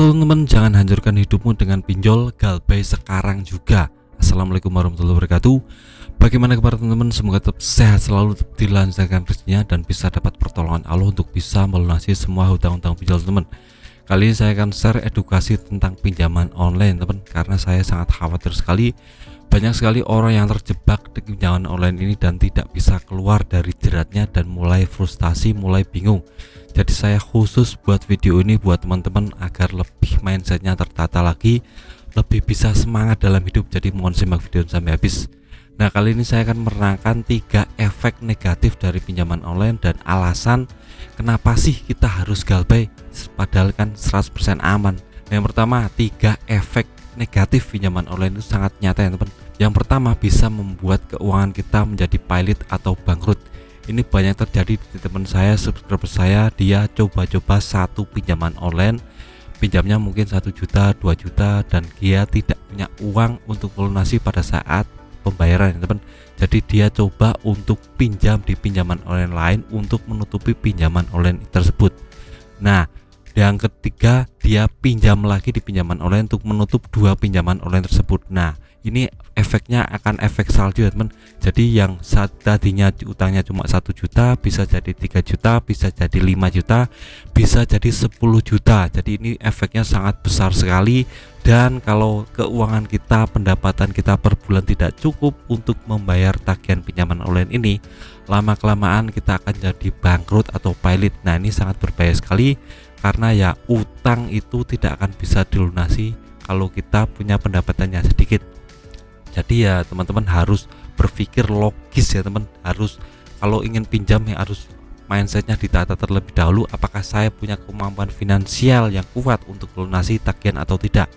Halo teman-teman, jangan hancurkan hidupmu dengan pinjol Galbay sekarang juga. Assalamualaikum warahmatullahi wabarakatuh. Bagaimana kabar teman-teman? Semoga tetap sehat selalu, tetap dilancarkan rezekinya, dan bisa dapat pertolongan Allah untuk bisa melunasi semua hutang-hutang pinjol teman. Kali ini saya akan share edukasi tentang pinjaman online teman, karena saya sangat khawatir sekali banyak sekali orang yang terjebak di pinjaman online ini dan tidak bisa keluar dari jeratnya dan mulai frustasi, mulai bingung. Jadi saya khusus buat video ini buat teman-teman agar lebih mindsetnya tertata lagi, lebih bisa semangat dalam hidup. Jadi mohon simak video sampai habis. Nah, kali ini saya akan menerangkan 3 efek negatif dari pinjaman online dan alasan kenapa sih kita harus Galbay padahal kan 100% aman. Yang pertama, 3 efek negatif pinjaman online itu sangat nyata ya teman. Yang pertama, bisa membuat keuangan kita menjadi pailit atau bangkrut. Ini banyak terjadi di teman saya, subscriber saya. Dia coba-coba satu pinjaman online, pinjamnya mungkin 1 juta, 2 juta, dan dia tidak punya uang untuk melunasi pada saat pembayaran teman. Jadi dia coba untuk pinjam di pinjaman online lain untuk menutupi pinjaman online tersebut. Nah, yang ketiga, dia pinjam lagi di pinjaman online untuk menutup 2 pinjaman online tersebut. Nah, ini efeknya akan efek salju ya teman. Jadi yang tadinya utangnya cuma 1 juta bisa jadi 3 juta, bisa jadi 5 juta, bisa jadi 10 juta. Jadi ini efeknya sangat besar sekali. Dan kalau keuangan kita, pendapatan kita per bulan tidak cukup untuk membayar tagihan pinjaman online ini, lama kelamaan kita akan jadi bangkrut atau pailit. Nah, ini sangat berbahaya sekali karena ya utang itu tidak akan bisa dilunasi kalau kita punya pendapatannya sedikit. Jadi ya teman-teman harus berpikir logis ya teman. Harus kalau ingin pinjam ya harus mindsetnya ditata terlebih dahulu. Apakah saya punya kemampuan finansial yang kuat untuk melunasi tagihan atau tidak?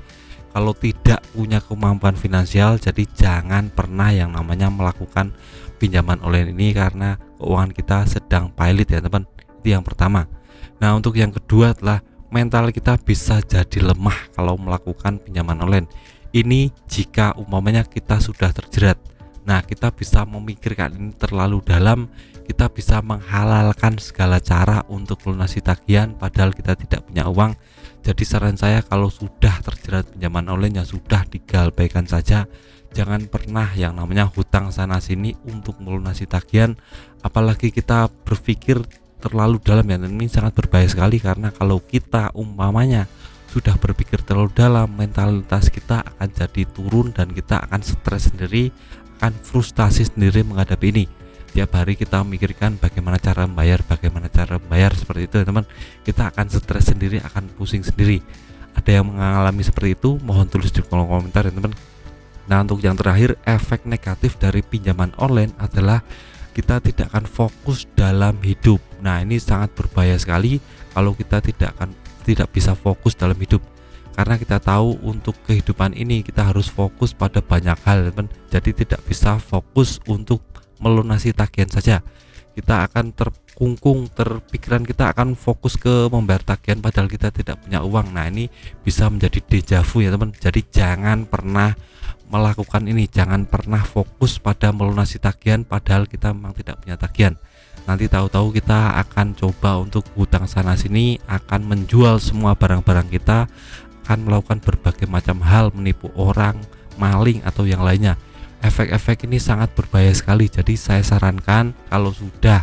Kalau tidak punya kemampuan finansial, jadi jangan pernah yang namanya melakukan pinjaman online ini karena keuangan kita sedang pailit ya teman. Itu yang pertama. Nah, untuk yang kedua adalah mental kita bisa jadi lemah kalau melakukan pinjaman online. Ini jika umpamanya kita sudah terjerat. Nah, kita bisa memikirkan ini terlalu dalam, kita bisa menghalalkan segala cara untuk melunasi tagihan padahal kita tidak punya uang. Jadi saran saya, kalau sudah terjerat pinjaman online ya sudah digalbaikan saja. Jangan pernah yang namanya hutang sana sini untuk melunasi tagihan, apalagi kita berpikir terlalu dalam ya. Ini sangat berbahaya sekali karena kalau kita umpamanya sudah berpikir terlalu dalam, mentalitas kita akan jadi turun dan kita akan stres sendiri, akan frustasi sendiri menghadapi ini. Tiap hari kita memikirkan bagaimana cara membayar, seperti itu ya teman. Kita akan stres sendiri, akan pusing sendiri. Ada yang mengalami seperti itu? Mohon tulis di kolom komentar ya teman. Nah, untuk yang terakhir, efek negatif dari pinjaman online adalah kita tidak akan fokus dalam hidup. Nah, ini sangat berbahaya sekali kalau kita tidak bisa fokus dalam hidup, karena kita tahu untuk kehidupan ini kita harus fokus pada banyak hal teman. Jadi tidak bisa fokus untuk melunasi tagihan saja. Kita akan terkungkung, pikiran kita akan fokus ke membayar tagihan padahal kita tidak punya uang. Nah, ini bisa menjadi dejavu ya teman. Jadi jangan pernah melakukan ini, jangan pernah fokus pada melunasi tagihan padahal kita memang tidak punya tagihan. Nanti tahu-tahu kita akan coba untuk hutang sana sini, akan menjual semua barang-barang kita, akan melakukan berbagai macam hal, menipu orang, maling atau yang lainnya. Efek-efek ini sangat berbahaya sekali. Jadi saya sarankan kalau sudah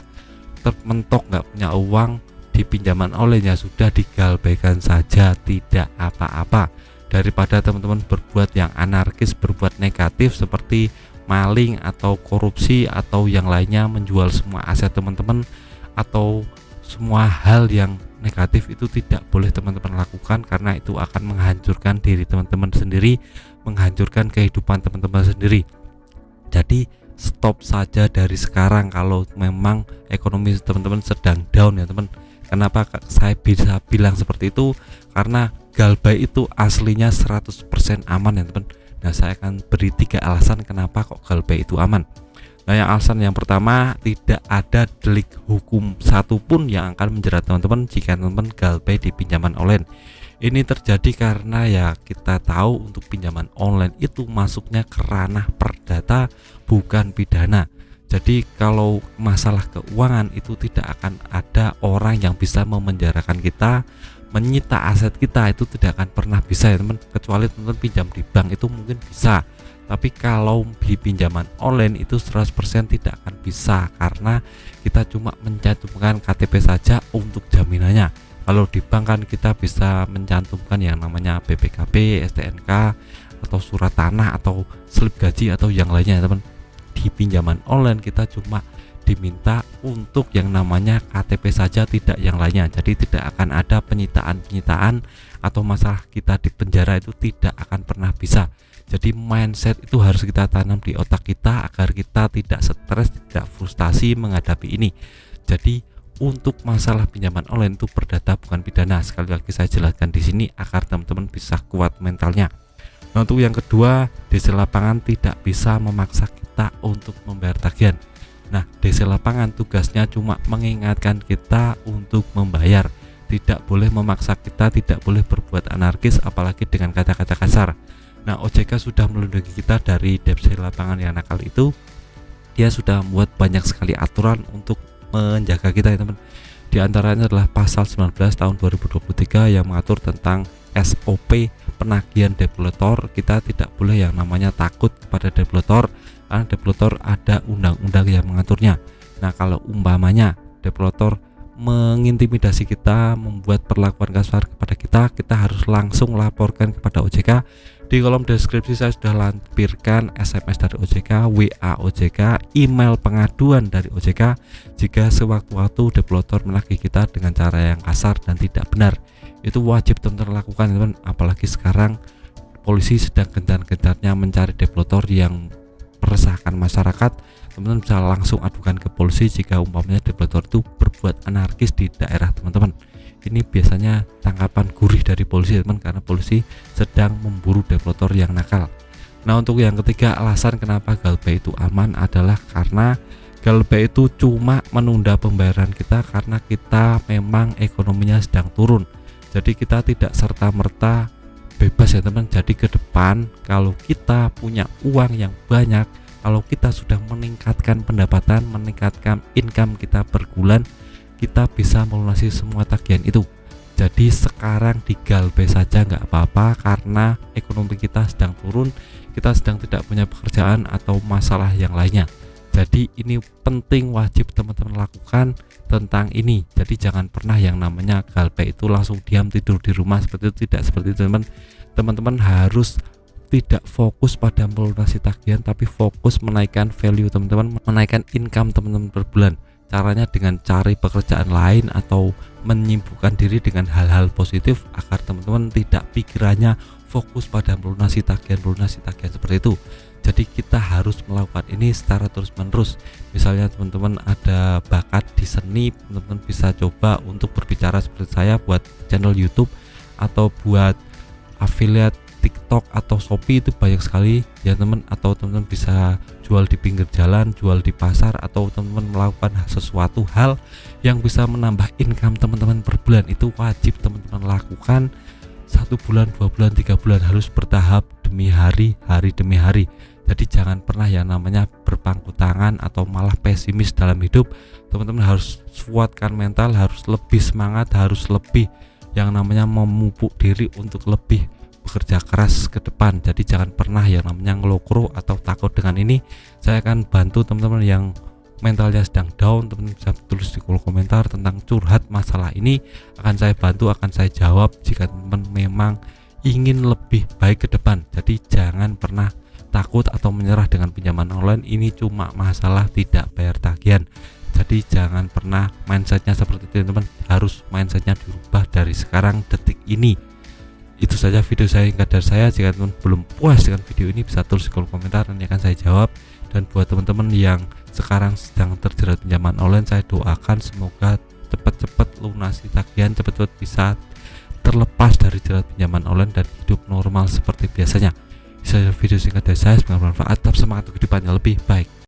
termentok nggak punya uang di pinjaman online ya sudah digalbaikan saja, tidak apa-apa, daripada teman-teman berbuat yang anarkis, berbuat negatif seperti maling atau korupsi atau yang lainnya, menjual semua aset teman-teman atau semua hal yang negatif. Itu tidak boleh teman-teman lakukan karena itu akan menghancurkan diri teman-teman sendiri, menghancurkan kehidupan teman-teman sendiri. Jadi stop saja dari sekarang kalau memang ekonomi teman-teman sedang down ya teman. Kenapa saya bisa bilang seperti itu? Karena Galbay itu aslinya 100% aman ya teman. Nah, saya akan beri 3 alasan kenapa kok Galbay itu aman. Nah, yang alasan yang pertama, tidak ada delik hukum satupun yang akan menjerat teman-teman jika teman-teman Galbay di pinjaman online. Ini terjadi karena ya kita tahu untuk pinjaman online itu masuknya ke ranah perdata, bukan pidana. Jadi kalau masalah keuangan itu tidak akan ada orang yang bisa memenjarakan kita, menyita aset kita itu tidak akan pernah bisa ya teman, kecuali teman-teman pinjam di bank itu mungkin bisa, tapi kalau di pinjaman online itu 100% tidak akan bisa, karena kita cuma mencantumkan KTP saja untuk jaminannya. Kalau di bank kan kita bisa mencantumkan yang namanya BPKB, STNK, atau surat tanah, atau slip gaji, atau yang lainnya teman. Di pinjaman online kita cuma diminta untuk yang namanya KTP saja, tidak yang lainnya. Jadi tidak akan ada penyitaan atau masalah kita di penjara, itu tidak akan pernah bisa. Jadi mindset itu harus kita tanam di otak kita agar kita tidak stres, tidak frustasi menghadapi ini. Jadi untuk masalah pinjaman online itu perdata bukan pidana. Sekali lagi saya jelaskan di sini agar teman-teman bisa kuat mentalnya. Nah, untuk yang kedua, DC lapangan tidak bisa memaksa kita untuk membayar tagihan. Nah, DC lapangan tugasnya cuma mengingatkan kita untuk membayar, tidak boleh memaksa kita, tidak boleh berbuat anarkis, apalagi dengan kata-kata kasar. Nah, OJK sudah melindungi kita dari DC lapangan yang nakal itu. Dia sudah membuat banyak sekali aturan untuk menjaga kita ya teman. Di antaranya adalah pasal 19 tahun 2023 yang mengatur tentang SOP penagihan debitor. Kita tidak boleh yang namanya takut kepada debitor, karena debitor ada undang-undang yang mengaturnya. Nah, kalau umpamanya debitor mengintimidasi kita, membuat perlakuan kasar kepada kita harus langsung laporkan kepada OJK. Di kolom deskripsi saya sudah lampirkan SMS dari OJK, WA OJK, email pengaduan dari OJK jika sewaktu-waktu debitor menagih kita dengan cara yang kasar dan tidak benar. Itu wajib teman-teman lakukan teman, apalagi sekarang polisi sedang gencar-gencarnya mencari debitor yang meresahkan masyarakat. Teman-teman bisa langsung adukan ke polisi jika umpamanya debitor itu berbuat anarkis di daerah teman-teman. Ini biasanya tangkapan gurih dari polisi teman, karena polisi sedang memburu debitor yang nakal. Nah, untuk yang ketiga, alasan kenapa GalPay itu aman adalah karena GalPay itu cuma menunda pembayaran kita karena kita memang ekonominya sedang turun. Jadi kita tidak serta-merta bebas ya teman. Jadi ke depan kalau kita punya uang yang banyak, kalau kita sudah meningkatkan pendapatan, meningkatkan income kita per bulan, kita bisa melunasi semua tagihan itu. Jadi sekarang di GalPay saja nggak apa-apa, karena ekonomi kita sedang turun, kita sedang tidak punya pekerjaan atau masalah yang lainnya. Jadi ini penting, wajib teman-teman lakukan tentang ini. Jadi jangan pernah yang namanya GalPay itu langsung diam tidur di rumah, seperti itu, tidak seperti itu teman. Teman-teman harus tidak fokus pada melunasi tagihan, tapi fokus menaikkan value teman-teman, menaikkan income teman-teman per bulan. Caranya dengan cari pekerjaan lain atau menyibukkan diri dengan hal-hal positif agar teman-teman tidak pikirannya fokus pada melunasi tagihan seperti itu. Jadi kita harus melakukan ini secara terus-menerus. Misalnya teman-teman ada bakat di seni, teman-teman bisa coba untuk berbicara seperti saya buat channel YouTube atau buat affiliate TikTok atau Shopee, itu banyak sekali ya teman. Atau teman-teman bisa jual di pinggir jalan, jual di pasar, atau teman-teman melakukan sesuatu hal yang bisa menambah income teman-teman per bulan. Itu wajib teman-teman lakukan 1 bulan, 2 bulan, 3 bulan, harus bertahap demi hari demi hari. Jadi jangan pernah yang namanya berpangku tangan atau malah pesimis dalam hidup. Teman-teman harus kuatkan mental, harus lebih semangat, harus lebih yang namanya memupuk diri untuk lebih bekerja keras ke depan. Jadi jangan pernah yang namanya ngelokro atau takut dengan ini. Saya akan bantu teman-teman yang mentalnya sedang down. Teman-teman bisa tulis di kolom komentar tentang curhat masalah ini, akan saya bantu, akan saya jawab jika teman-teman memang ingin lebih baik ke depan. Jadi jangan pernah takut atau menyerah dengan pinjaman online. Ini cuma masalah tidak bayar tagihan. Jadi jangan pernah mindsetnya seperti itu teman-teman, harus mindsetnya dirubah dari sekarang, detik ini. Itu saja video saya singkat dari saya. Jika teman belum puas dengan video ini, bisa tulis di kolom komentar, nanti akan saya jawab. Dan buat teman-teman yang sekarang sedang terjerat pinjaman online, saya doakan semoga cepat-cepat lunasi tagihan, cepat-cepat bisa terlepas dari jerat pinjaman online dan hidup normal seperti biasanya. Itu saja video singkat dari saya, semoga bermanfaat. Tetap semangat untuk kehidupan yang lebih baik.